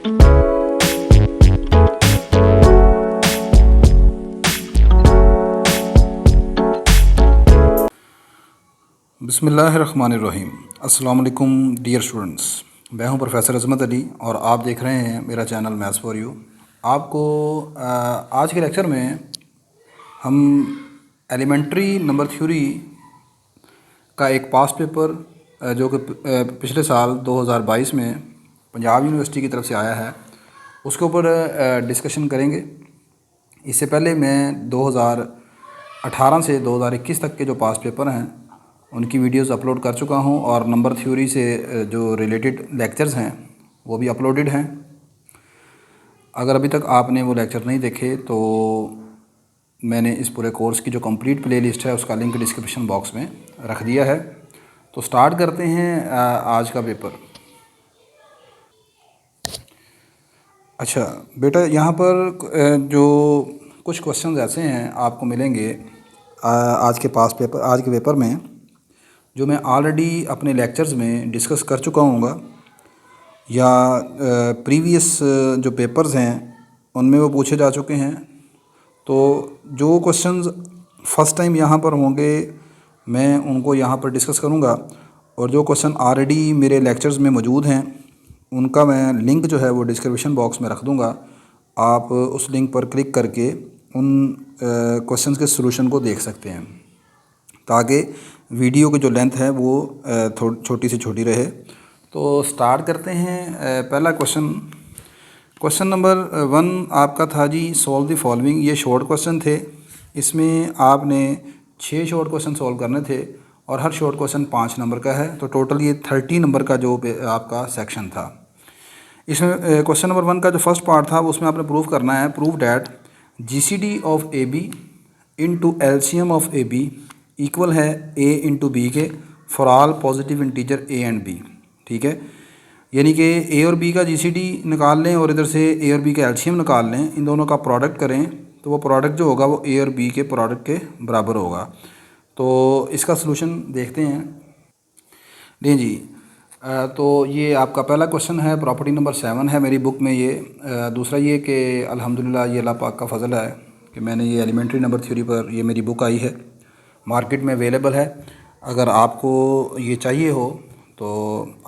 बिस्मिल्लाहिर्रहमानिर्रहीम। अस्सलाम वालेकुम डियर स्टूडेंट्स, मैं हूं प्रोफेसर अज़मत अली और आप देख रहे हैं मेरा चैनल मैथ्स फॉर यू। आपको आज के लेक्चर में हम एलिमेंट्री नंबर थ्योरी का एक पास्ट पेपर जो कि पिछले साल 2022 में पंजाब यूनिवर्सिटी की तरफ से आया है, उसके ऊपर डिस्कशन करेंगे। इससे पहले मैं 2018 से 2021 तक के जो पास्ट पेपर हैं उनकी वीडियोस अपलोड कर चुका हूं और नंबर थ्योरी से जो रिलेटेड लेक्चर्स हैं वो भी अपलोडेड हैं। अगर अभी तक आपने वो लेक्चर नहीं देखे तो मैंने इस पूरे कोर्स की जो कंप्लीट प्लेलिस्ट है उसका लिंक डिस्क्रिप्शन बॉक्स में रख दिया है। तो स्टार्ट करते हैं आज का पेपर। अच्छा बेटा, यहाँ पर जो कुछ क्वेश्चंस ऐसे हैं आपको मिलेंगे आज के पेपर में, जो मैं ऑलरेडी अपने लेक्चर्स में डिस्कस कर चुका हूँगा या प्रीवियस जो पेपर्स हैं उनमें वो पूछे जा चुके हैं। तो जो क्वेश्चंस फर्स्ट टाइम यहाँ पर होंगे मैं उनको यहाँ पर डिस्कस करूँगा, और जो क्वेश्चन ऑलरेडी मेरे लेक्चर्स में मौजूद हैं उनका मैं लिंक जो है वो डिस्क्रिप्शन बॉक्स में रख दूँगा। आप उस लिंक पर क्लिक करके उन क्वेश्चंस के सलूशन को देख सकते हैं ताकि वीडियो की जो लेंथ है वो छोटी से छोटी रहे। तो स्टार्ट करते हैं। पहला क्वेश्चन नंबर 1 आपका था जी, सॉल्व द फॉलोइंग। ये शॉर्ट क्वेश्चन थे, इसमें आपने 6 शॉर्ट क्वेश्चन सॉल्व करने थे और हर शॉर्ट क्वेश्चन 5 नंबर का है। तो टोटल ये 30 नंबर का जो आपका सेक्शन था। इसमें क्वेश्चन नंबर 1 का जो फर्स्ट पार्ट था उसमें आपने प्रूव करना है, prove that GCD of A B into LCM of A B equal है ए इंटू बी के for all positive integer A and B. ठीक है, यानी कि ए और बी का जीसीडी निकाल लें और इधर से ए और बी का एलसीएम निकाल लें, इन दोनों का प्रोडक्ट करें तो वो प्रोडक्ट जो होगा वो ए और बी के प्रोडक्ट के बराबर होगा। तो इसका सलूशन देखते हैं। नहीं जी, तो ये आपका पहला क्वेश्चन है, प्रॉपर्टी नंबर 7 है मेरी बुक में ये। दूसरा ये कि अल्हम्दुलिल्लाह ये अल्लाह पाक का फ़ज़ल है कि मैंने ये एलिमेंट्री नंबर थ्योरी पर ये मेरी बुक आई है, मार्केट में अवेलेबल है। अगर आपको ये चाहिए हो तो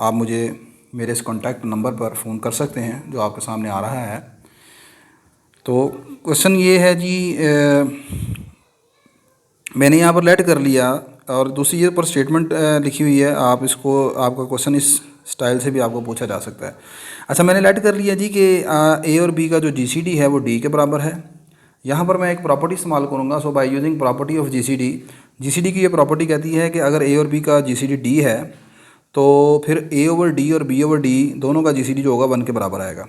आप मुझे मेरे इस कॉन्टैक्ट नंबर पर फ़ोन कर सकते हैं जो आपके सामने आ रहा है। तो क्वेश्चन ये है जी, मैंने यहाँ पर लेट कर लिया और दूसरी ये पर स्टेटमेंट लिखी हुई है। आप इसको, आपका क्वेश्चन इस स्टाइल से भी आपको पूछा जा सकता है। अच्छा, मैंने लेट कर लिया जी कि ए और बी का जो जीसीडी है वो डी के बराबर है। यहाँ पर मैं एक प्रॉपर्टी इस्तेमाल करूँगा। So by using property of GCD की ये प्रॉपर्टी कहती है कि अगर ए और बी का जीसीडी डी है तो फिर ए ओवर डी और बी ओवर डी दोनों का जीसीडी जो होगा 1 के बराबर आएगा।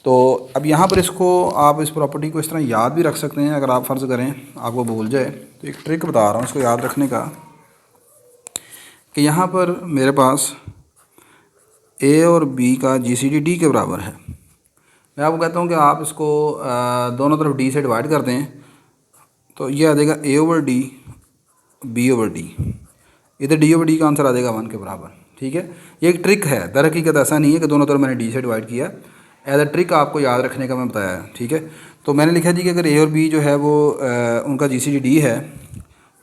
तो अब यहाँ पर इसको आप इस प्रॉपर्टी को इस तरह याद भी रख सकते हैं। अगर आप फ़र्ज़ करें आपको भूल जाए तो एक ट्रिक बता रहा हूँ इसको याद रखने का, कि यहाँ पर मेरे पास ए और बी का जीसीडी डी के बराबर है। मैं आपको कहता हूँ कि आप इसको दोनों तरफ डी से डिवाइड कर दें तो ये आ जाएगा A over D B over D. इधर डी ओवर डी का आंसर आ जाएगा 1 के बराबर। ठीक है, ये एक ट्रिक है, दर हकीकत ऐसा नहीं है कि दोनों तरफ मैंने डी से डिवाइड किया, एज अ ट्रिक आपको याद रखने का मैं बताया है। ठीक है, तो मैंने लिखा जी कि अगर ए और बी जो है वो उनका जीसीडी डी है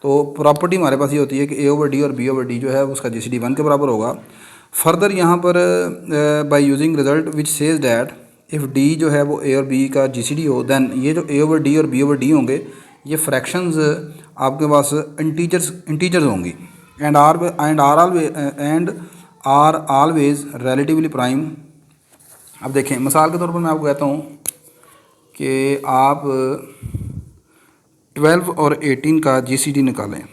तो प्रॉपर्टी हमारे पास ये होती है कि ए ओवर डी और बी ओवर डी जो है उसका जीसीडी 1 के बराबर होगा। फर्दर यहाँ पर by using result which says that if D जो है वो ए और बी का जीसीडी हो, देन ये जो ए ओवर डी और बी ओवर डी होंगे ये फ्रैक्शंस आपके पास इंटीजर्स होंगी and are always relatively prime. अब देखें, मिसाल के तौर पर मैं आपको कहता हूँ कि आप 12 और 18 का जीसीडी निकालें।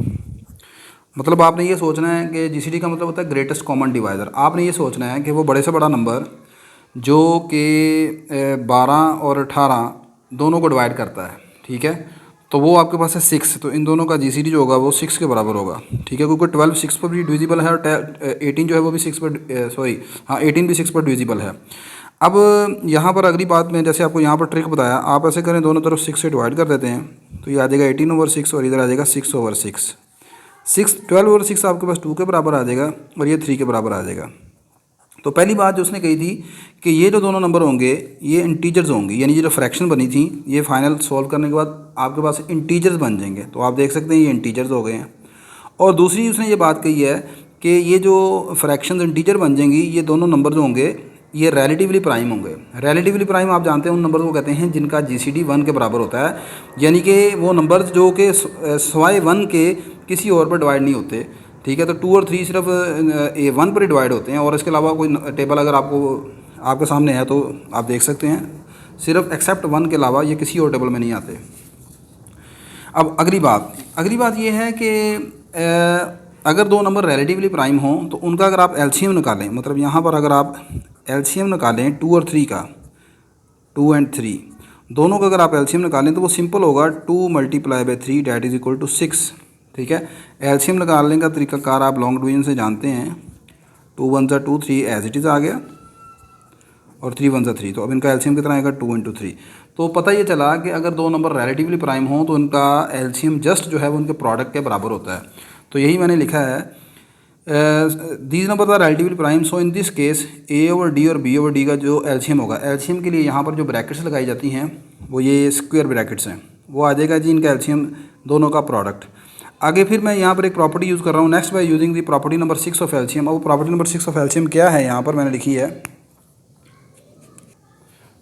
मतलब आपने ये सोचना है कि जीसीडी का मतलब होता है ग्रेटेस्ट कॉमन डिवाइज़र। आपने ये सोचना है कि वो बड़े से बड़ा नंबर जो कि 12 और 18 दोनों को डिवाइड करता है। ठीक है, तो वो आपके पास है 6, तो इन दोनों का जीसीडी जो होगा वो 6 के बराबर होगा। ठीक है, क्योंकि 12 6 पर भी डिविजिबल है और 18 जो है वो भी 6 पर 18 भी 6 पर डिविजिबल है। अब यहाँ पर अगली बात में, जैसे आपको यहाँ पर ट्रिक बताया, आप ऐसे करें दोनों तरफ 6 से डिवाइड कर देते हैं तो ये आ जाएगा 18 ओवर 6 और इधर आ जाएगा 6 ओवर 6। 12 ओवर 6 आपके पास 2 के बराबर आ जाएगा और ये 3 के बराबर आ जाएगा। तो पहली बात जो उसने कही थी कि ये जो दोनों नंबर होंगे ये इंटीजर्स होंगी, यानी ये जो फ्रैक्शन बनी थी ये फाइनल सॉल्व करने के बाद आपके पास इंटीजर्स बन जाएंगे। तो आप देख सकते हैं ये इंटीजर्स हो गए हैं। और दूसरी उसने ये बात कही है कि ये जो फ्रैक्शंस इंटीजर बन जाएंगी, ये दोनों नंबर जो होंगे ये रिलेटिवली प्राइम होंगे। रिलेटिवली प्राइम आप जानते हैं उन नंबर को कहते हैं जिनका जीसीडी 1 के बराबर होता है, यानी कि वो नंबर्स जो कि सवाए 1 के किसी और पर डिवाइड नहीं होते। ठीक है, तो 2 और 3 सिर्फ 1 पर ही डिवाइड होते हैं, और इसके अलावा कोई टेबल अगर आपके सामने है तो आप देख सकते हैं, सिर्फ एक्सेप्ट 1 के अलावा ये किसी और टेबल में नहीं आते। अब अगली बात ये है कि अगर दो नंबर रिलेटिवली प्राइम हों तो उनका अगर आप एलसीएम निकालें, मतलब यहाँ पर अगर आप एलसीएम निकालें 2 और 3 का, 2 एंड 3 दोनों का अगर आप एलसीएम निकालें तो वो सिंपल होगा 2 × 3 डैट इज़ इक्वल टू 6। ठीक है, एलसीएम निकालने का तरीकाकार आप लॉन्ग डिवीजन से जानते हैं। 2 × 1 = 2, 3 एज इट इज़ आ गया, और 3 × 1 = 3। तो अब इनका एलसीएम कितना आएगा 2 × 3। तो पता ये चला कि अगर दो नंबर रिलेटिवली प्राइम हो तो उनका एलसीएम जस्ट जो है वो उनके प्रोडक्ट के बराबर होता है। तो यही मैंने लिखा है, these numbers are relatively prime, so in this case A over D और बी ओवर डी का जो एलसीएम होगा, एलसीएम के लिए यहाँ पर जो ब्रैकेट्स लगाई जाती हैं वो ये स्क्वायर ब्रैकेट्स हैं, वो आ जाएगा जी इनका एलसीएम दोनों का प्रोडक्ट। आगे फिर मैं यहाँ पर एक प्रॉपर्टी यूज़ कर रहा हूँ, next by using the property number 6 of LCM. अब प्रॉपर्टी नंबर 6 ऑफ एलसीएम क्या है, यहाँ पर मैंने लिखी है,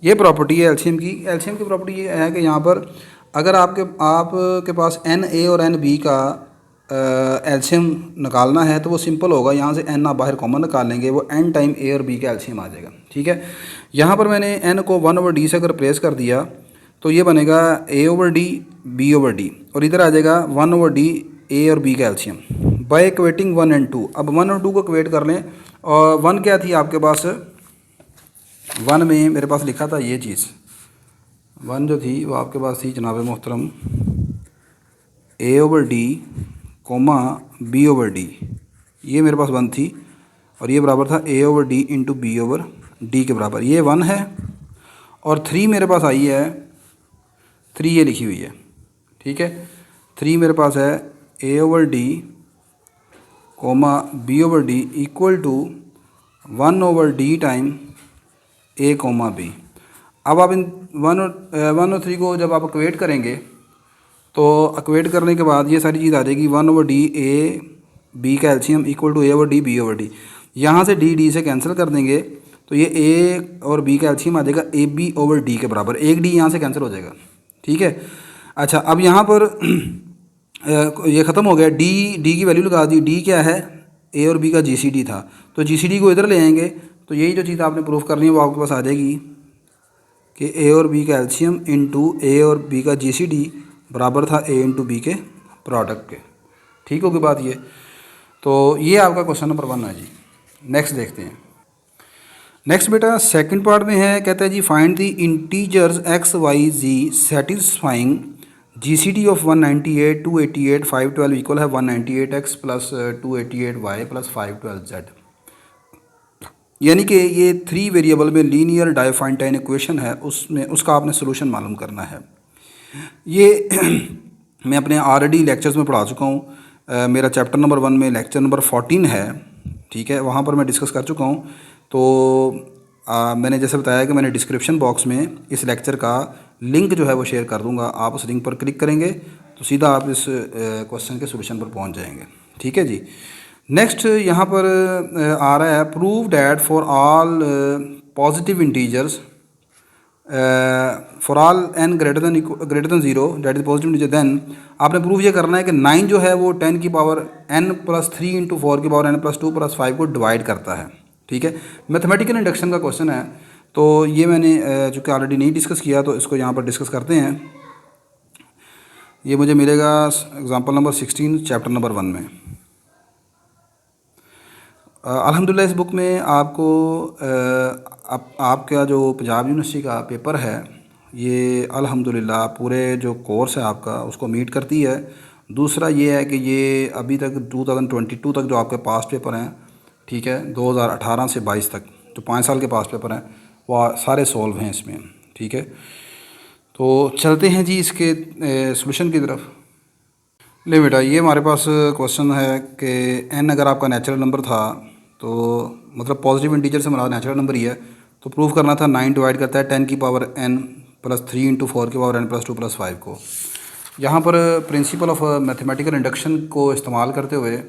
ये प्रॉपर्टी है एलसीएम की। एलसीएम की प्रॉपर्टी ये है कि यहाँ पर अगर आपके पास एन ए और एन बी का एलसीएम निकालना है तो वो सिंपल होगा, यहाँ से एन आप बाहर कॉमन निकाल लेंगे, वो एन टाइम ए और बी का एलसीएम आ जाएगा। ठीक है, यहाँ पर मैंने एन को 1 ओवर डी से अगर रिप्लेस कर दिया तो ये बनेगा A over D B over D, और इधर आ जाएगा 1 ओवर डी ए और बी का एलसीएम बाय इक्वेटिंग 1 एंड 2। अब 1 और 2 को इक्वेट कर लें, और 1 क्या थी आपके पास, 1 में मेरे पास लिखा था ये चीज़, 1 जो थी वो आपके पास थी जनाब मोहतरम A over D comma B over D, ये मेरे पास 1 थी, और ये बराबर था A over D into B over D के बराबर, ये 1 है। और 3 मेरे पास आई है, 3 ये लिखी हुई है। ठीक है, 3 मेरे पास है A over D comma B over D equal to 1 over D time A comma B. अब आप इन 1 और 3 को जब आप इक्वेट करेंगे तो इक्वेट करने के बाद ये सारी चीज़ आ जाएगी 1 ओवर डी ए बी का LCM equal to A over D B over D. यहाँ से डी से कैंसिल कर देंगे तो ये ए और बी का एलसीएम आ जाएगा ए बी ओवर डी के बराबर, एक डी यहाँ से कैंसिल हो जाएगा। ठीक है, अच्छा अब यहाँ पर ये ख़त्म हो गया, डी की वैल्यू लगा दी। डी क्या है, ए और बी का जीसीडी था, तो जीसीडी को इधर ले आएंगे तो यही जो चीज़ आपने प्रूफ करनी है वो आपके पास आ जाएगी कि ए और बी का एलसीएम इंटू ए और बी का जीसीडी बराबर था ए इंटू बी के प्रोडक्ट के। ठीक होगी बात ये। तो ये आपका क्वेश्चन नंबर 1 है जी। नेक्स्ट देखते हैं। नेक्स्ट बेटा सेकंड पार्ट में है, कहता है जी find the integers X Y Z satisfying GCD of 198 288 512 equal है 198x plus 288y plus 512z। यानी कि ये 3 वेरिएबल में लीनियर डाइफाइंटाइन इक्वेशन है, उसमें उसका आपने सोल्यूशन मालूम करना है। ये मैं अपने ऑलरेडी लेक्चर्स में पढ़ा चुका हूँ, मेरा चैप्टर नंबर 1 में लेक्चर नंबर 14 है। ठीक है, वहाँ पर मैं डिस्कस कर चुका हूँ। तो मैंने जैसे बताया कि मैंने डिस्क्रिप्शन बॉक्स में इस लेक्चर का लिंक जो है वो शेयर कर दूँगा, आप उस लिंक पर क्लिक करेंगे तो सीधा आप इस क्वेश्चन के सोल्यूशन पर पहुँच जाएंगे। ठीक है जी। नेक्स्ट यहाँ पर आ रहा है prove that for all positive integers for all n greater than 0 that is positive integer, then आपने प्रूव ये करना है कि 9 जो है वो 10 की पावर n प्लस 3 इंटू 4 की पावर n प्लस 2 प्लस 5 को डिवाइड करता है। ठीक है, मैथमेटिकल इंडक्शन का क्वेश्चन है, तो ये मैंने चूँकि ऑलरेडी नहीं डिस्कस किया तो इसको यहाँ पर डिस्कस करते हैं। ये मुझे मिलेगा एग्जाम्पल नंबर 16 चैप्टर नंबर 1 में। अल्हम्दुलिल्लाह इस बुक में आपको आपका जो पंजाब यूनिवर्सिटी का पेपर है ये अल्हम्दुलिल्लाह पूरे जो कोर्स है आपका उसको मीट करती है। दूसरा ये है कि ये अभी तक 2022 तक जो आपके पास्ट पेपर हैं, ठीक है, 2018 से 22 तक जो 5 साल के पास्ट पेपर हैं वो सारे सॉल्व हैं इसमें। ठीक है, तो चलते हैं जी इसके सॉल्यूशन की तरफ। ले बेटा, ये हमारे पास क्वेश्चन है कि n अगर आपका नेचुरल नंबर था तो मतलब पॉजिटिव इंटीजर से हमारा नेचुरल नंबर ही है, तो प्रूव करना था 9 डिवाइड करता है 10 की पावर n प्लस 3 इंटू 4 की पावर n प्लस 2 प्लस 5 को। यहाँ पर प्रिंसिपल ऑफ मैथमेटिकल इंडक्शन को इस्तेमाल करते हुए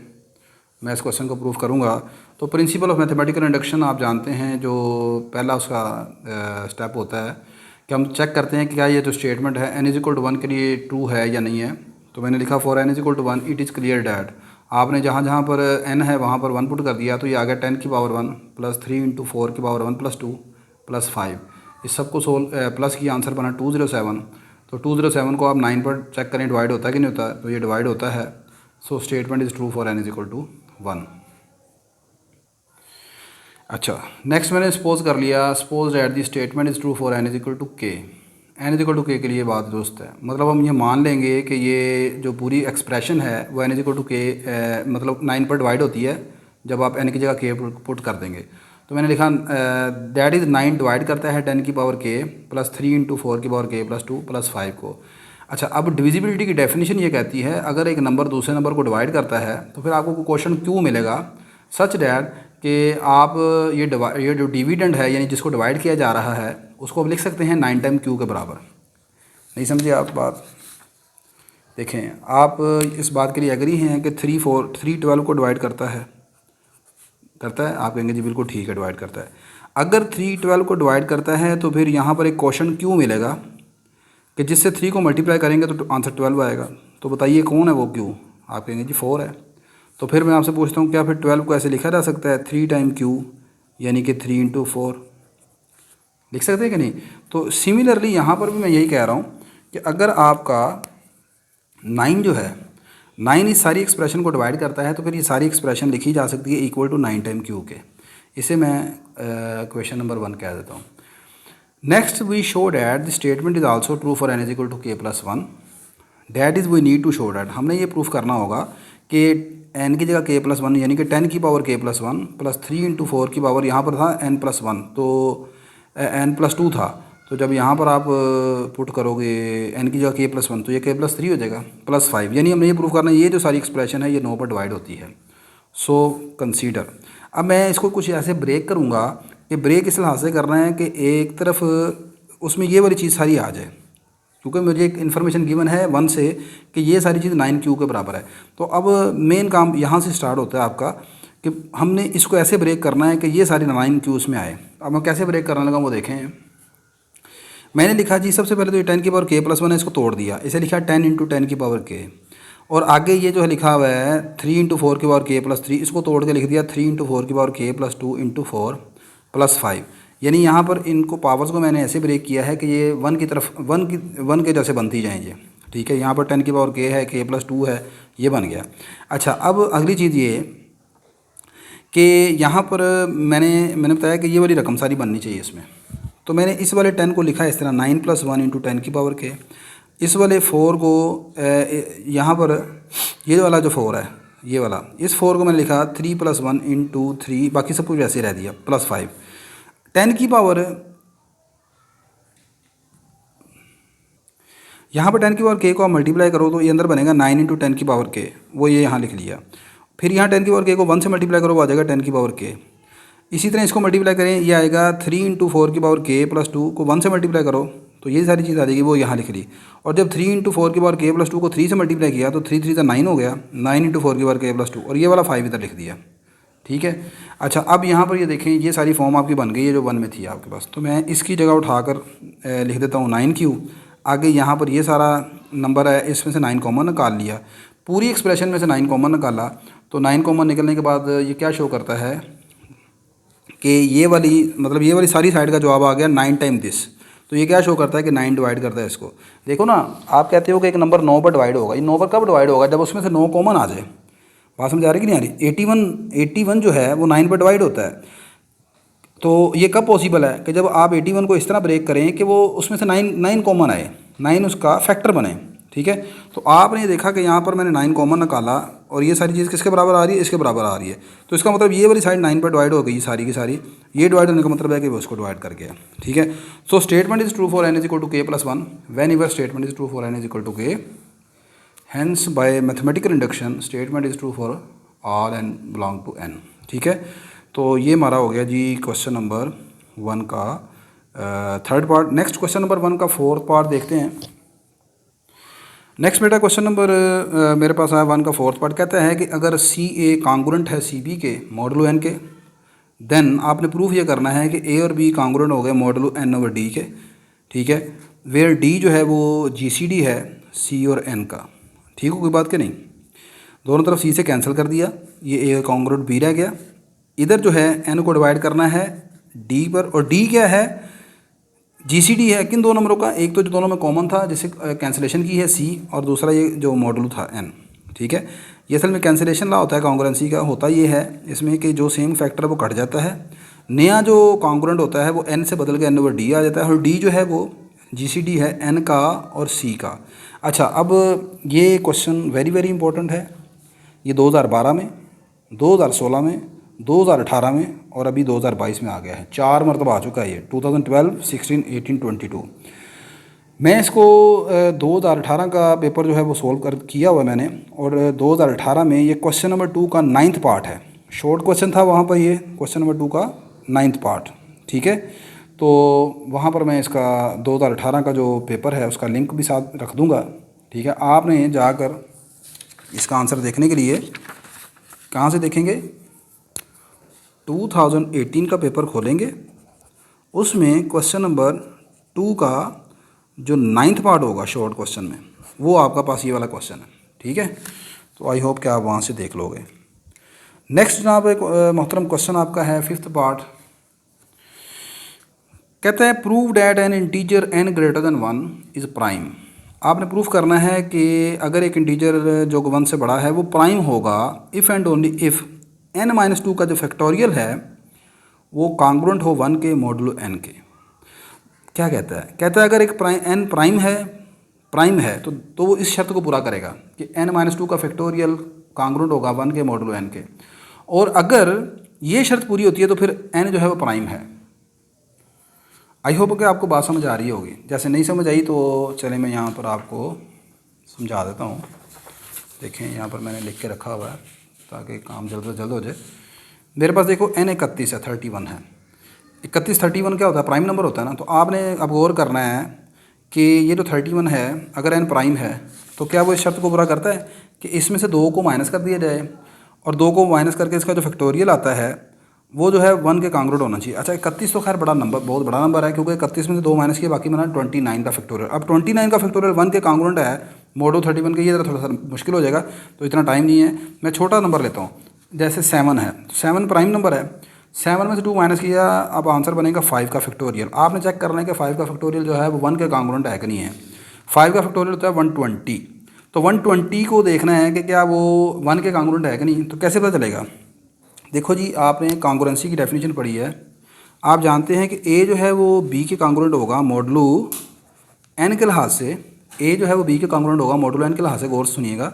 मैं इस क्वेश्चन को प्रूव करूँगा। तो प्रिंसिपल ऑफ मैथमेटिकल इंडक्शन आप जानते हैं, जो पहला उसका स्टेप होता है कि हम चेक करते हैं कि क्या ये जो स्टेटमेंट है n इज इक्वल टू 1 के लिए ट्रू है या नहीं है। तो मैंने लिखा for n is equal to 1 it is clear that, आपने जहाँ जहाँ पर n है वहाँ पर 1 पुट कर दिया, तो ये आ गया 10 की पावर 1 प्लस 3 इंटू 4 की पावर 1 प्लस 2 प्लस 5। इस सब को प्लस की आंसर बना 207। तो 207 को आप 9 पर चेक करें डिवाइड होता है कि नहीं होता है, तो ये डिवाइड होता है। So statement is true for n is equal to 1। अच्छा, नेक्स्ट मैंने सपोज कर लिया, suppose that the statement is true for n is equal to k। n is equal to k के लिए बात दोस्त है, मतलब हम ये मान लेंगे कि ये जो पूरी एक्सप्रेशन है वो n is equal to k मतलब 9 पर डिवाइड होती है जब आप n की जगह k पुट कर देंगे। तो मैंने लिखा दैट इज़ 9 डिवाइड करता है 10 की पावर k प्लस 3 इंटू 4 की पावर k प्लस 2 प्लस 5 को। अच्छा, अब डिविजिबिलिटी की डेफिनेशन ये कहती है अगर एक नंबर दूसरे नंबर को डिवाइड करता है तो फिर आपको क्वेश्चन क्यों मिलेगा सच डैट कि आप ये जो डिविडेंड है यानी जिसको डिवाइड किया जा रहा है उसको आप लिख सकते हैं 9 टाइम क्यू के बराबर। नहीं समझे आप बात? देखें, आप इस बात के लिए एग्री हैं कि 312 को डिवाइड करता है? आप कहेंगे जी बिल्कुल ठीक है, डिवाइड करता है। अगर 312 को डिवाइड करता है तो फिर यहाँ पर एक क्वेश्चन क्यों मिलेगा कि जिससे 3 को मल्टीप्लाई करेंगे तो आंसर 12 आएगा। तो बताइए कौन है वो क्यू? आप कहेंगे जी 4 है। तो फिर मैं आपसे पूछता हूँ क्या फिर 12 को ऐसे लिखा जा सकता है 3 टाइम क्यू यानी कि 3 इंटू 4, लिख सकते हैं कि नहीं? तो सिमिलरली यहाँ पर भी मैं यही कह रहा हूँ कि अगर आपका 9 जो है 9 इस सारी एक्सप्रेशन को डिवाइड करता है तो फिर ये सारी एक्सप्रेशन लिखी जा सकती है इक्वल टू 9 टाइम क्यू के। इसे मैं क्वेश्चन नंबर 1 कह देता हूँ। Next we show that the statement is also true for n is equal to k plus 1। That is we need to show that, हमने ये प्रूफ करना होगा कि n की जगह k प्लस 1 यानी कि 10 की power k plus 1 plus 3 into 4 की पावर यहाँ पर था n प्लस 1 तो n प्लस 2 था। तो जब यहाँ पर आप पुट करोगे n की जगह k प्लस 1 तो ये k प्लस 3 हो जाएगा प्लस 5। यानी हमने ये प्रूफ करना है ये जो सारी एक्सप्रेशन है ये 9 पर डिवाइड होती है। सो कंसीडर, अब मैं इसको कुछ ऐसे ब्रेक करूँगा कि ब्रेक इस लिहाज से करना है कि एक तरफ उसमें ये वाली चीज़ सारी आ जाए, क्योंकि मुझे एक इन्फॉर्मेशन गिवन है 1 से कि ये सारी चीज़ 9 क्यू के बराबर है। तो अब मेन काम यहाँ से स्टार्ट होता है आपका कि हमने इसको ऐसे ब्रेक करना है कि ये सारी 9 क्यू उसमें आए। अब मैं कैसे ब्रेक करने लगा वो देखें। मैंने लिखा जी सबसे पहले तो ये 10 की पावर k प्लस 1 है, इसको तोड़ दिया, इसे लिखा 10 इंटू 10 की पावर k। और आगे ये जो है लिखा हुआ है 3 इंटू 4 की पावर k प्लस 3, इसको तोड़ के लिख दिया 3 इंटू 4 की power k plus 2 into 4 plus 5। यानी यहाँ पर इनको पावर्स को मैंने ऐसे ब्रेक किया है कि ये 1 की तरफ 1 के जैसे बनती जाएँ ये, ठीक है। यहाँ पर 10 की पावर k है, k प्लस 2 है, ये बन गया। अच्छा, अब अगली चीज़ ये कि यहाँ पर मैंने बताया कि ये वाली रकम सारी बननी चाहिए इसमें। तो मैंने इस वाले 10 को लिखा इस तरह 9 प्लस 1 इंटू 10 की पावर k। इस वाले 4 को यहाँ पर ये वाला जो 4 है ये वाला, इस 4 को मैंने लिखा 3 प्लस 1 इंटू 3, बाकी सब कुछ वैसे रह दिया प्लस 5। 10 की पावर यहाँ पर 10 की पावर k को आप मल्टीप्लाई करो तो ये अंदर बनेगा 9 इंटू 10 की पावर k, वो ये यहाँ लिख लिया। फिर यहाँ 10 की पावर k को 1 से मल्टीप्लाई करो वो आ जाएगा 10 की पावर k। इसी तरह इसको मल्टीप्लाई करें ये आएगा 3 इंटू 4 की पावर k प्लस 2 को 1 से मल्टीप्लाई करो तो ये सारी चीज़ आ जाएगी, वो यहाँ लिख ली। और जब 3 इंटू 4 की पावर k प्लस 2 को 3 से मल्टीप्लाई किया तो 3 3 9 हो गया, 9 इंटू 4 की पावर k प्लस 2, और ये वाला 5 इधर लिख दिया, ठीक है। अच्छा, अब यहाँ पर ये देखें ये सारी फॉर्म आपकी बन गई है जो 1 में थी आपके पास। तो मैं इसकी जगह उठाकर लिख देता हूँ 9 क्यू। आगे यहाँ पर ये सारा नंबर है, इसमें से 9 कॉमन निकाल लिया, पूरी एक्सप्रेशन में से 9 कॉमन निकाला। तो 9 कॉमन निकलने के बाद ये क्या शो करता है कि ये वाली मतलब ये वाली सारी साइड का जवाब आ गया 9 टाइम दिस। तो ये क्या शो करता है कि 9 डिवाइड करता है इसको। देखो ना, आप कहते हो कि एक नंबर 9 पर डिवाइड होगा, ये 9 पर कब डिवाइड होगा? जब उसमें से 9 कॉमन आ जाए। बात समझ आ रही कि नहीं आ रही? 81 जो है वो 9 पर डिवाइड होता है। तो ये कब पॉसिबल है कि जब आप 81 को इस तरह ब्रेक करें कि वो उसमें से 9 कॉमन आए, 9 उसका फैक्टर बने, ठीक है। तो आपने देखा कि यहाँ पर मैंने 9 कॉमन निकाला और ये सारी चीज़ किसके बराबर आ रही है? इसके बराबर आ रही है। तो इसका मतलब ये वाली साइड 9 पर डिवाइड हो गई सारी की सारी। ये डिवाइड होने का मतलब है कि वो उसको डिवाइड कर गया, ठीक है। So statement is true for n is equal to k plus 1 whenever statement is true for n is equal to k। Hence by mathematical induction statement is true for all n belong to n, ठीक है। तो ये हमारा हो गया जी question number 1 का third part. Next question number 1 का fourth part देखते हैं। नेक्स्ट बेटा क्वेश्चन नंबर मेरे पास आया 1 का फोर्थ पार्ट। कहता है कि अगर सी ए कांग्रुएंट है सी बी के मॉडुलो एन के, देन आपने प्रूफ ये करना है कि ए और बी कांग्रुएंट हो गए मॉडुलो एन ओवर डी के, ठीक है। वेयर डी जो है वो जी सी डी है सी और एन का, ठीक हो, कोई बात के नहीं। दोनों तरफ सी से कैंसिल कर दिया, ये ए कांग्रुएंट बी रह गया। इधर जो है एन को डिवाइड करना है डी पर, और डी क्या है, जीसीडी है किन दो नंबरों का, एक तो जो दोनों में कॉमन था जिसे कैंसिलेशन की है सी, और दूसरा ये जो मॉडुलो था एन, ठीक है। ये असल में कैंसिलेशन ला होता है कांग्रुएंसी का, होता ये है इसमें कि जो सेम फैक्टर है वो कट जाता है, नया जो कांग्रुएंट होता है वो एन से बदल के एन ओवर डी आ जाता है, और डी जो है वो जीसीडी है एन का और सी का। अच्छा, अब ये क्वेश्चन वेरी वेरी इंपॉर्टेंट है। ये 2012 में, 2016 में, 2018 में और अभी 2022 में आ गया है, 4 मरतबा आ चुका है ये, 2012, 16, 18, 22। मैं इसको 2018 का पेपर जो है वो सोल्व कर किया हुआ है मैंने, और 2018 में ये क्वेश्चन नंबर 2 का 9th पार्ट है। शॉर्ट क्वेश्चन था वहाँ पर, ये क्वेश्चन नंबर 2 का 9th पार्ट, ठीक है। तो वहाँ पर मैं इसका 2018 का जो पेपर है उसका लिंक भी साथ रख दूँगा, ठीक है। आपने जाकर इसका आंसर देखने के लिए कहाँ से देखेंगे, 2018 का पेपर खोलेंगे, उसमें क्वेश्चन नंबर 2 का जो 9th पार्ट होगा शॉर्ट क्वेश्चन में, वो आपका पास ये वाला क्वेश्चन है, ठीक है। तो आई होप कि आप वहाँ से देख लोगे। नेक्स्ट जनाब एक मोहतरम क्वेश्चन आपका है 5th पार्ट। कहता है prove that an integer n greater than 1 is prime. आपने प्रूफ करना है कि अगर एक इंटीजर जो 1 से बड़ा है वो प्राइम होगा if and only if n-2 का जो फैक्टोरियल है वो कांग्रुएंट हो 1 के मॉडुलो n के। क्या कहता है, कहता है अगर एक n प्राइम है तो वो इस शर्त को पूरा करेगा कि n-2 का फैक्टोरियल कांग्रुएंट होगा 1 के मॉडुलो n के, और अगर ये शर्त पूरी होती है तो फिर n जो है वो प्राइम है। आई होप कि आपको बात समझ आ रही होगी। जैसे नहीं समझ आई तो चले मैं यहाँ पर आपको समझा देता हूँ। देखें यहाँ पर मैंने लिख के रखा हुआ है ताकि काम जल्द से जल्द हो जाए। मेरे पास देखो n31 है, 31 है। 31, 31 क्या होता है, प्राइम नंबर होता है ना। तो आपने अब गौर करना है कि ये जो 31 है अगर n प्राइम है तो क्या वो इस शर्त को पूरा करता है कि इसमें से 2 को माइनस कर दिया जाए, और 2 को माइनस करके इसका जो फैक्टोरियल आता है वो जो है 1 के कांग्रुएंट होना चाहिए। अच्छा, 31 तो खैर बड़ा नंबर, बहुत बड़ा नंबर है, क्योंकि 31 में से 2 माइनस किया, बाकी बना 29 का फैक्टोरियल। अब 29 का फैक्टोरियल 1 के कांग्रुएंट है मॉडुलो 31 के, ये थोड़ा सा मुश्किल हो जाएगा, तो इतना टाइम नहीं है। मैं छोटा नंबर लेता हूँ, जैसे 7 है, 7 प्राइम नंबर है, 7 में से 2 माइनस किया, अब आंसर बनेगा 5 का फैक्टोरियल। आपने चेक करना है कि 5 का फैक्टोरियल जो है वो 1 के कांग्रुएंट है कि नहीं है। 5 का फैक्टोरियल होता है 120, तो 120 को देखना है कि क्या वो 1 के कांग्रुएंट है कि नहीं। तो कैसे पता चलेगा, देखो जी, आपने कांग्रुएंसी की डेफिनेशन पढ़ी है, आप जानते हैं कि ए जो है वो बी के कांग्रुएंट होगा मॉडुलो एन के लिहाज से, ए जो है वो बी के कांग्रुएंट होगा मॉडुलो एन के लिहाज से, गौर से सुनिएगा,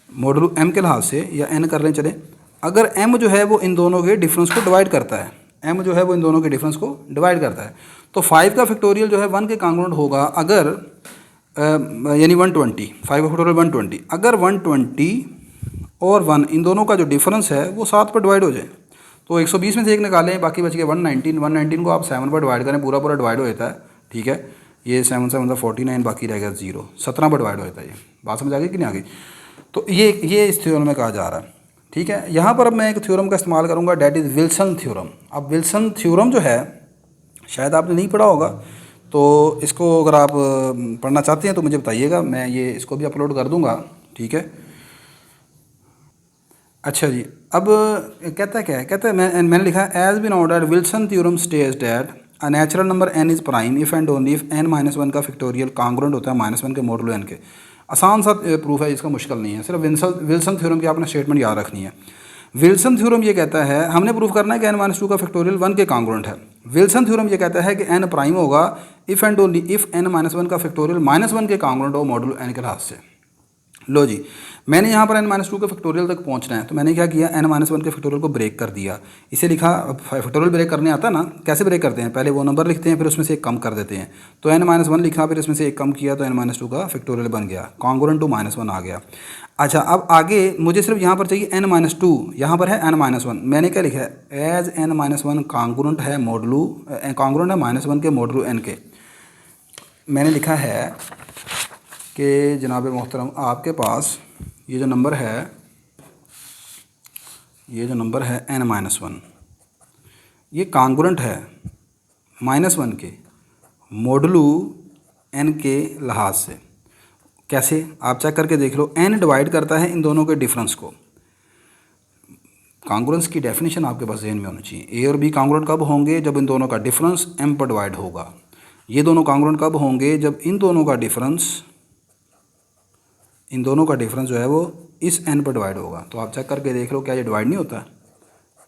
मॉडुलो एम के लिहाज से, या एन कर लें चले। अगर एम जो है वो इन दोनों के डिफरेंस को डिवाइड करता है, एम जो है वो इन दोनों के डिफरेंस को डिवाइड करता है, तो 5 का फैक्टोरियल जो है 1 के कांग्रुएंट होगा अगर यानी 120, 5 का फैक्टोरियल 120, अगर 120 और 1 इन दोनों का जो डिफरेंस है वो 7 पर डिवाइड हो जाए, तो 120 में से एक निकालें, बाकी बच गया 119। 119 को आप 7 पर डिवाइड करें, पूरा पूरा डिवाइड हो जाता है, ठीक है। ये 7 7 49, बाकी रह गया 0, 17 पर डिवाइड हो जाता है। ये बात समझ आ गई कि नहीं आ गई। तो ये इस थ्योरम में कहा जा रहा है, ठीक है। यहाँ पर अब मैं एक थ्योरम का इस्तेमाल करूँगा, डैट इज़ विल्सन थ्योरम। अब विल्सन थ्योरम जो है शायद आपने नहीं पढ़ा होगा, तो इसको अगर आप पढ़ना चाहते हैं तो मुझे बताइएगा, मैं ये इसको भी अपलोड कर दूँगा, ठीक है। अच्छा जी, अब कहता है क्या है, कहता है मैंने लिखा है as been ordered Wilson theorem states that a natural number n is prime if and only if n-1 का फैक्टोरियल कांग्रुएंट होता है -1 के मॉडुलो n के। आसान सा प्रूफ है, इसका मुश्किल नहीं है, सिर्फ विल्सन थ्योरम की आपने स्टेटमेंट याद रखनी है। विल्सन थ्योरम ये कहता है, हमने प्रूफ करना है कि n-2 का फैक्टोरियल 1 के कांग्रुएंट है। विल्सन थ्योरम ये कहता है कि n प्राइम होगा if and only if n-1 का फैक्टोरियल -1 के कांग्रुएंट हो मॉडुलो n के लिहाज से। लो जी, मैंने यहाँ पर n-2 के फैक्टोरियल तक पहुँचना है, तो मैंने क्या किया, n-1 के फैक्टोरियल को ब्रेक कर दिया। इसे लिखा, फैक्टोरियल ब्रेक करने आता ना, कैसे ब्रेक करते हैं, पहले वो नंबर लिखते हैं फिर उसमें से एक कम कर देते हैं। तो n-1 लिखा, फिर इसमें से एक कम किया, तो n-2 का फैक्टोरियल बन गया, कॉन्ग्रुएंट टू -1 आ गया। अच्छा, अब आगे मुझे सिर्फ यहाँ पर चाहिए n-2, यहाँ पर है n-1, मैंने क्या लिखा है, एज n-1 कॉन्ग्रुएंट है मॉडलू, कॉन्ग्रुएंट है -1 के मॉडलू n के। मैंने लिखा है कि जनाब मोहतरम, आपके पास ये जो नंबर है n-1, ये कॉन्ग्रुएंट है -1 के मॉडलू n के लिहाज से। कैसे, आप चेक करके देख लो, n डिवाइड करता है इन दोनों के डिफरेंस को। कॉन्ग्रुएंस की डेफिनेशन आपके पास जहन में होनी चाहिए। ए और बी कॉन्ग्रुएंट कब होंगे, जब इन दोनों का डिफरेंस m पर डिवाइड होगा। ये दोनों कॉन्ग्रुएंट कब होंगे, जब इन दोनों का डिफरेंस जो है वो इस n पर डिवाइड होगा। तो आप चेक करके देख लो, क्या ये डिवाइड नहीं होता,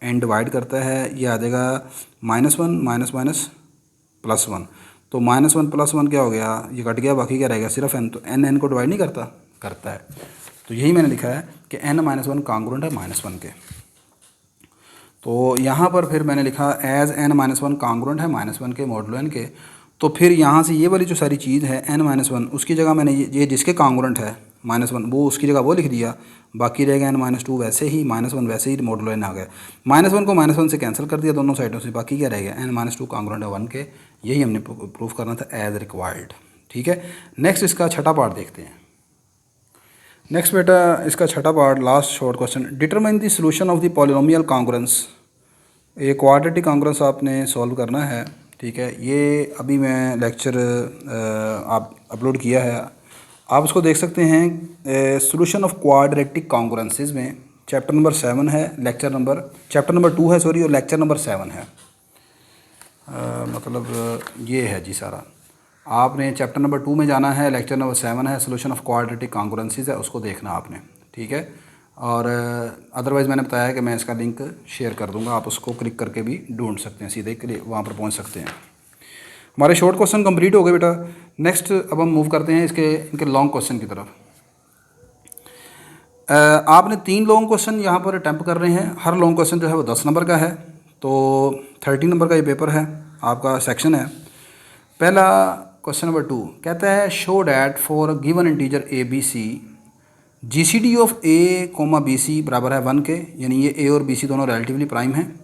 n डिवाइड करता है, ये आ जाएगा -1 माइनस +1, तो -1 +1 क्या हो गया, ये कट गया, बाकी क्या रहेगा, सिर्फ n। तो n को डिवाइड नहीं करता है। तो यही मैंने लिखा है कि n-1 कॉन्ग्रुएंट है -1 के। तो यहाँ पर फिर मैंने लिखा एज n-1 कॉन्ग्रुएंट है -1 के मॉडलो n के। तो फिर यहाँ से ये वाली जो सारी चीज़ है n-1, उसकी जगह मैंने ये जिसके कॉन्ग्रुएंट है -1, वो उसकी जगह वो लिख दिया, बाकी रहेगा n-2 वैसे ही, -1 वैसे ही मॉडलो n आ गया। -1 को -1 से कैंसिल कर दिया दोनों साइडों से, बाकी क्या रहेगा, n-2 कॉन्ग्रुएंट है 1 के। यही हमने प्रूफ करना था एज रिक्वायर्ड। ठीक है, नेक्स्ट इसका छठा पार्ट देखते हैं। नेक्स्ट बेटा, इसका छठा part, last short question, determine the solution of the polynomial congruence. ये क्वाड्रेटिक कॉन्ग्रुएंस आपने सॉल्व करना है। ठीक है, ये अभी मैं लेक्चर आप अपलोड किया है, आप उसको देख सकते हैं। सॉल्यूशन ऑफ क्वाड्रेटिक कॉन्ग्रुएंसेस में चैप्टर नंबर 7 है, चैप्टर नंबर 2 है सॉरी, और लेक्चर नंबर 7 है। मतलब ये है जी सारा। आपने चैप्टर नंबर 2 में जाना है, लेक्चर नंबर 7 है, सॉल्यूशन ऑफ क्वाड्रेटिक कॉन्ग्रुएंसेस है, उसको देखना आपने। ठीक है, और अदरवाइज़ मैंने बताया कि मैं इसका लिंक शेयर कर दूंगा, आप उसको क्लिक करके भी ढूंढ सकते हैं, सीधे वहाँ पर पहुँच सकते हैं। हमारे शॉर्ट क्वेश्चन कंप्लीट हो गए बेटा। नेक्स्ट अब हम मूव करते हैं इनके लॉन्ग क्वेश्चन की तरफ। आपने 3 लॉन्ग क्वेश्चन यहाँ पर अटैम्प्ट कर रहे हैं। हर लॉन्ग क्वेश्चन जो है वो 10 नंबर का है, तो 30 नंबर का ये पेपर है, आपका सेक्शन है। पहला क्वेश्चन नंबर 2 कहता है, show that for given integer a b c GCD of A b c बराबर है 1 के, यानी ये ए और बी सी दोनों रिलेटिवली प्राइम हैं।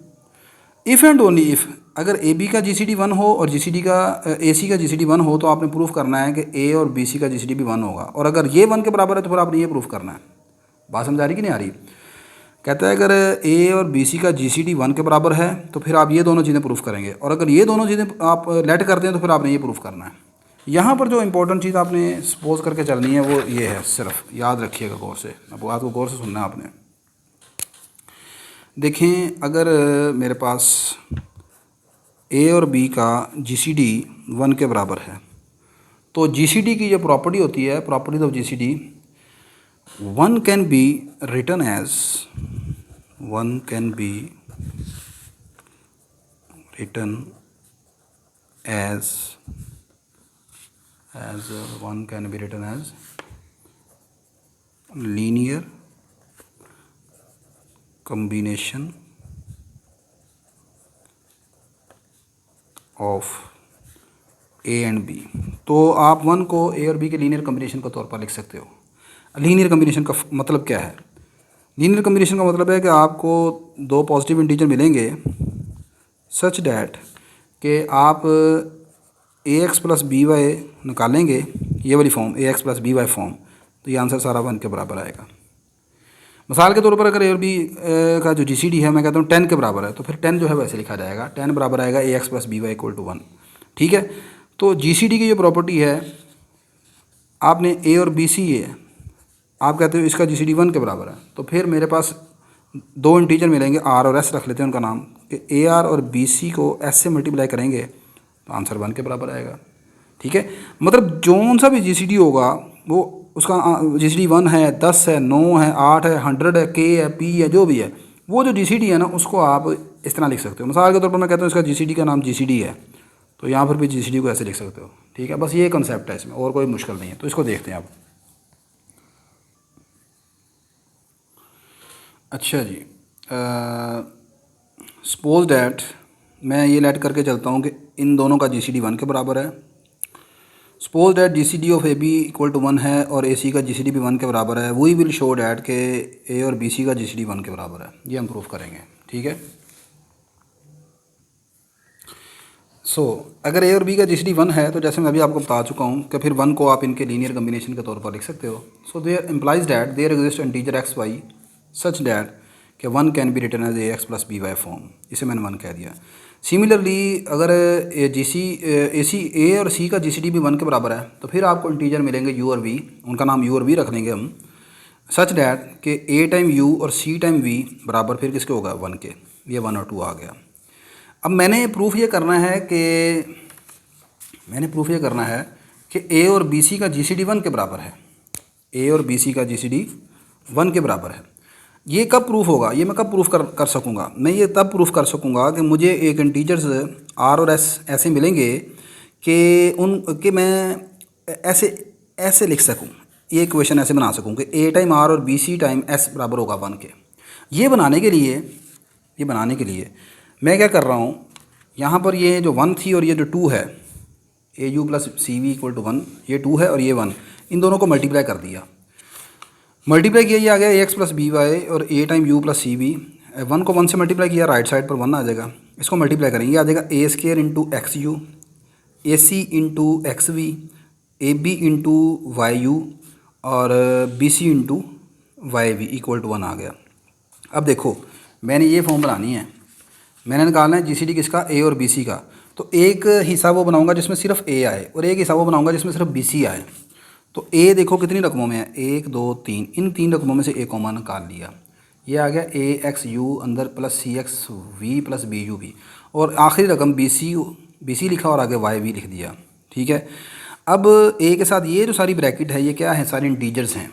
इफ़ एंड ओनली इफ़, अगर ए बी का GCD 1 हो और GCD का ए सी का GCD 1 हो, तो आपने प्रूफ करना है कि ए और बी सी का GCD भी 1 होगा। और अगर ये 1 के बराबर है तो फिर आपने ये प्रूफ करना है। बात समझ आ रही कि नहीं आ रही? कहता है अगर ए और बी सी का GCD 1 के बराबर है तो फिर आप ये दोनों चीज़ें प्रूफ करेंगे, और अगर ये दोनों चीज़ें आप लेट करते हैं तो फिर आपने ये प्रूफ करना है। यहाँ पर जो इंपॉर्टेंट चीज़ आपने सपोज करके चलनी है वो ये है, सिर्फ याद रखिएगा गौर से, अब बात को गौर से सुनना है आपने। देखें, अगर मेरे पास ए और बी का GCD 1 के बराबर है, तो GCD की जो प्रॉपर्टी होती है, properties of GCD, 1 can be written as 1 can be written as 1 can be written as linear combination of a and b. तो आप 1 को ए और बी के लीनियर कम्बिनेशन के तौर पर लिख सकते हो। लीनियर कम्बिनेशन का मतलब क्या है? लीनियर कम्बिनेशन का मतलब है कि आपको 2 पॉजिटिव इंटीजर मिलेंगे सच डैट कि आप ax प्लस बी वाई निकालेंगे, ये वाली form ax plus b y form, तो ये आंसर सारा 1 के बराबर आएगा। मिसाल के तौर पर अगर ए और बी का जो GCD है मैं कहता हूँ 10 के बराबर है, तो फिर 10 जो है वैसे लिखा जाएगा, 10 बराबर आएगा ax plus b y equal to 1। ठीक है, तो GCD की जो प्रॉपर्टी है, आपने ए और बी सी है, आप कहते हो इसका GCD 1 के बराबर है, तो फिर मेरे पास 2 इंटीजर मिलेंगे, आर और एस रख लेते हैं उनका नाम, कि ए आर और बी सी को एस से मल्टीप्लाई करेंगे तो आंसर 1 के बराबर आएगा। ठीक है, मतलब जौन सा भी GCD होगा वो उसका GCD 1 है, 10 है, 9 है, 8 है, 100 है, K है, P है, जो भी है, वो जो GCD है ना उसको आप इस तरह लिख सकते हो। मिसाल के तौर पर मैं कहता हूँ इसका GCD का नाम GCD है, तो यहाँ पर भी GCD को ऐसे लिख सकते हो। ठीक है, बस ये कंसेप्ट है इसमें, और कोई मुश्किल नहीं है। तो इसको देखते हैं आप। अच्छा जी, सपोज डैट मैं ये लेट करके चलता हूँ कि इन दोनों का जीसीडी 1 के बराबर है। Suppose that GCD of A B equal to 1 है और ए सी का जीसीडी भी 1 के बराबर है। वी विल शो डैट के ए और बी सी का जीसीडी 1 के बराबर है। ये हम प्रूफ करेंगे, ठीक है। अगर ए और बी का जीसीडी 1 है तो जैसे मैं अभी आपको बता चुका हूँ कि फिर 1 को आप इनके लीनियर कम्बिनेशन के तौर पर लिख सकते हो। So there implies that there exist integer x y such that कि 1 can be written as a x plus b y form. इसे मैंने 1 कह दिया। सिमिलरली अगर ए सी ए और सी का जीसीडी भी 1 के बराबर है तो फिर आपको इंटीजर मिलेंगे यू और वी। उनका नाम यू और वी रख लेंगे हम। सच डैट कि ए टाइम यू और सी टाइम वी बराबर फिर किसके होगा, 1 के। ये 1 और 2 आ गया। अब मैंने प्रूफ ये करना है कि ए और बी सी का जीसीडी 1 के बराबर है। ए और बी सी का जीसीडी 1 के बराबर है। ये कब प्रूफ होगा, ये मैं कब प्रूफ कर सकूँगा? मैं ये तब प्रूफ कर सकूँगा कि मुझे एक इंटीजर्स आर और एस ऐसे मिलेंगे कि मैं ऐसे लिख सकूँ, ये इक्वेशन ऐसे बना सकूँ कि ए टाइम आर और बी सी टाइम एस बराबर होगा 1 के। ये बनाने के लिए मैं क्या कर रहा हूँ, यहाँ पर ये जो 1 थी और ये जो 2 है, A U plus C V equal to 1, ये 2 है और ये 1, इन दोनों को मल्टीप्लाई कर दिया। मल्टीप्लाई किया, ये आ गया a x plus b y और a time u plus C v. 1 को 1 से मल्टीप्लाई किया, राइट साइड पर 1 आ जाएगा। इसको मल्टीप्लाई करेंगे, आ जाएगा A square into X U, A C into X V, A B into Y U और B C into Y V equal to 1 आ गया। अब देखो, मैंने ये फॉर्म बनानी है। मैंने निकालना है जीसीडी किसका, ए और बीसी का। तो एक हिस्सा वो बनाऊंगा जिसमें सिर्फ ए आए और एक हिस्सा वो बनाऊंगा जिसमें सिर्फ बीसी आए। तो ए देखो कितनी रकमों में है, 1 2 3, इन 3 रकमों में से ए कॉमन निकाल लिया। ये आ गया ए एक्स यू अंदर plus c x v plus b u भी, और आखिरी रकम बी सी लिखा और आगे वाई वी लिख दिया, ठीक है। अब ए के साथ ये जो सारी ब्रैकेट है ये क्या है, सारी इंटीजर्स हैं,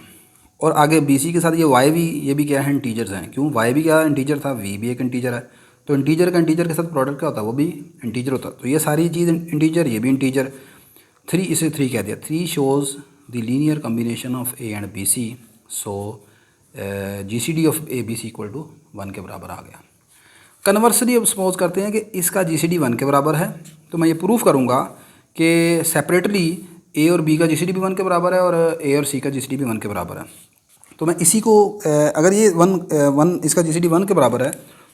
और आगे बी सी के साथ ये वाई वी, ये भी क्या है, इंटीजर्स हैं। क्यों, वाई भी क्या इंटीजर था, वी भी एक इंटीजर है। तो इंटीजर का इंटीजर के साथ प्रोडक्ट क्या होता है, वो भी इंटीजर होता है। तो ये सारी चीज़ इंटीजर, ये भी इंटीजर। 3, इसे 3 कह दिया। 3 shows the linear combination of a and b c. So G C D of A b c equal to 1 के बराबर आ गया। कन्वर्सली अब सपोज करते हैं कि इसका जी सी डी 1 के बराबर है, तो मैं ये प्रूफ करूँगा कि सेपरेटली ए और बी का जी सी डी भी 1 के बराबर है और ए और सी का जी सी डी भी 1 के बराबर है। तो मैं इसी को अगर ये 1 इसका जी सी डी 1 के बराबर है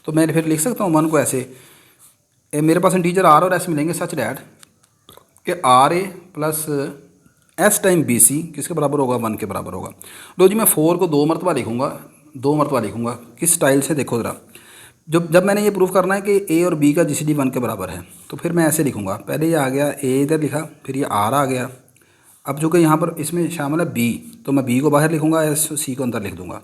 तो मैं फिर लिख सकता हूँ 1 को ऐसे, मेरे पास इंटीजर आर और एस मिलेंगे सच डैट कि r a plus s time b c किसके बराबर होगा, 1 के बराबर होगा। लो जी, मैं 4 को 2 मरतबा लिखूँगा। किस स्टाइल से, देखो ज़रा। जब मैंने ये प्रूफ करना है कि ए और बी का जी सी डी 1 के बराबर है, तो फिर मैं ऐसे लिखूँगा। पहले ये आ गया, ए इधर लिखा, फिर ये आर आ गया। अब जो कि यहाँ पर इसमें शामिल है बी, तो मैं बी को बाहर लिखूँगा, एस सी को अंदर लिख दूँगा।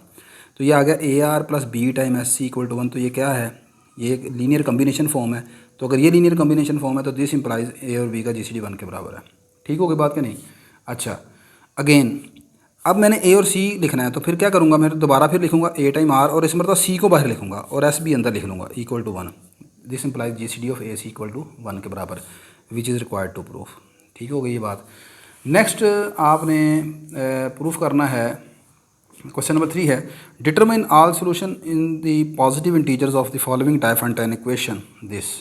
तो ये आ गया a r plus b time s c equal to 1। तो ये क्या है, ये एक लीनियर कम्बिनेशन फॉर्म है। तो अगर ये लीनियर कम्बिनेशन फॉर्म है तो दिस इंप्लाइज ए और बी का जी सी डी 1 के बराबर है। ठीक हो गई बात कि नहीं? अच्छा, अगेन अब मैंने ए और सी लिखना है, तो फिर क्या करूँगा, मैं दोबारा फिर लिखूँगा ए टाइम आर और इस मतलब सी को बाहर लिखूँगा और एस भी अंदर लिख लूँगा equal to 1। This implies G C D of a c equal to 1 के बराबर, which is required to proof. ठीक हो गई ये बात। नेक्स्ट आपने प्रूफ करना है, क्वेश्चन नंबर 3 है, determine all solution in the positive integers of the following Diophantine equation this.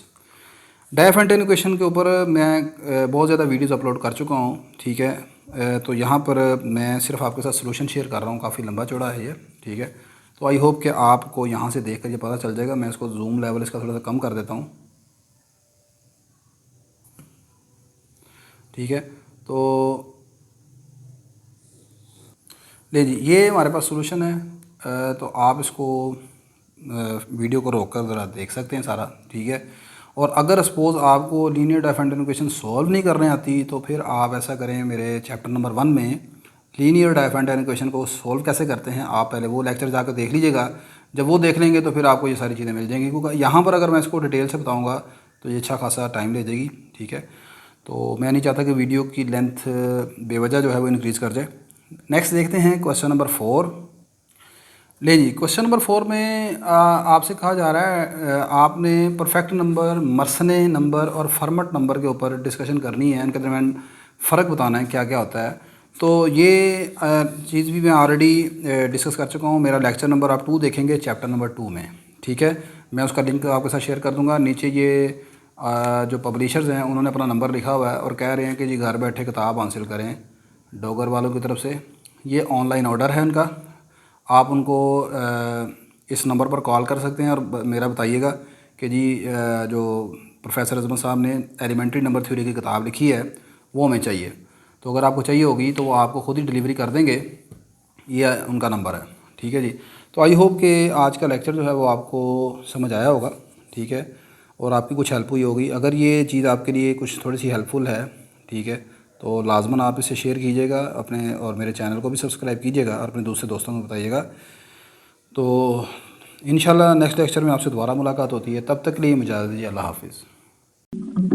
Diophantine equation के ऊपर मैं बहुत ज़्यादा वीडियोस अपलोड कर चुका हूँ, ठीक है। तो यहाँ पर मैं सिर्फ आपके साथ सोल्यूशन शेयर कर रहा हूँ, काफ़ी लंबा चौड़ा है ये, ठीक है। तो आई होप कि आपको यहाँ से देख कर ये पता चल जाएगा। मैं इसको जूम लेवल इसका थोड़ा सा कम कर देता हूँ, ठीक है। तो ले जी, ये हमारे पास सोल्यूशन है। तो आप इसको वीडियो को रोक कर ज़रा देख सकते हैं सारा, ठीक है। और अगर सपोज़ आपको लीनियर डायफॉन्टेन इक्वेशन सॉल्व नहीं करने आती तो फिर आप ऐसा करें, मेरे चैप्टर नंबर 1 में लीनियर डायफॉन्टेन इक्वेशन को सॉल्व कैसे करते हैं, आप पहले वो लेक्चर जाकर देख लीजिएगा। जब वो देख लेंगे तो फिर आपको ये सारी चीज़ें मिल जाएंगी, क्योंकि यहाँ पर अगर मैं इसको डिटेल से बताऊँगा तो ये अच्छा खासा टाइम ले जाएगी, ठीक है। तो मैं नहीं चाहता कि वीडियो की लेंथ बेवजह जो है वो इंक्रीज़ कर जाए। नेक्स्ट देखते हैं क्वेश्चन नंबर 4। ले जी, क्वेश्चन नंबर 4 में आपसे कहा जा रहा है आपने परफेक्ट नंबर, मर्सने नंबर और फर्मट नंबर के ऊपर डिस्कशन करनी है। इनके दरमियान फ़र्क बताना है क्या क्या होता है। तो ये चीज़ भी मैं ऑलरेडी डिस्कस कर चुका हूँ। मेरा लेक्चर नंबर आप 2 देखेंगे चैप्टर नंबर 2 में, ठीक है। मैं उसका लिंक आपके साथ शेयर कर दूँगा। नीचे ये जो पब्लिशर्स हैं उन्होंने अपना नंबर लिखा हुआ है और कह रहे हैं कि जी घर बैठे किताब हासिल करें डॉगर वालों की तरफ से। ये ऑनलाइन ऑर्डर है उनका। आप उनको इस नंबर पर कॉल कर सकते हैं और मेरा बताइएगा कि जी जो प्रोफेसर अजमत साहब ने एलिमेंट्री नंबर थ्योरी की किताब लिखी है वो हमें चाहिए। तो अगर आपको चाहिए होगी तो वो आपको ख़ुद ही डिलीवरी कर देंगे। ये उनका नंबर है, ठीक है जी। तो आई होप कि आज का लेक्चर जो है वो आपको समझ आया होगा, ठीक है, और आपकी कुछ हेल्प हुई होगी। अगर ये चीज़ आपके लिए कुछ थोड़ी सी हेल्पफुल है, ठीक है, तो लाजमन आप इसे शेयर कीजिएगा अपने, और मेरे चैनल को भी सब्सक्राइब कीजिएगा और अपने दूसरे दोस्तों को बताइएगा। तो इंशाल्लाह नेक्स्ट लेक्चर में आपसे दोबारा मुलाकात होती है। तब तक के लिए मुझे इजाज़त दीजिए। अल्लाह हाफ़िज़।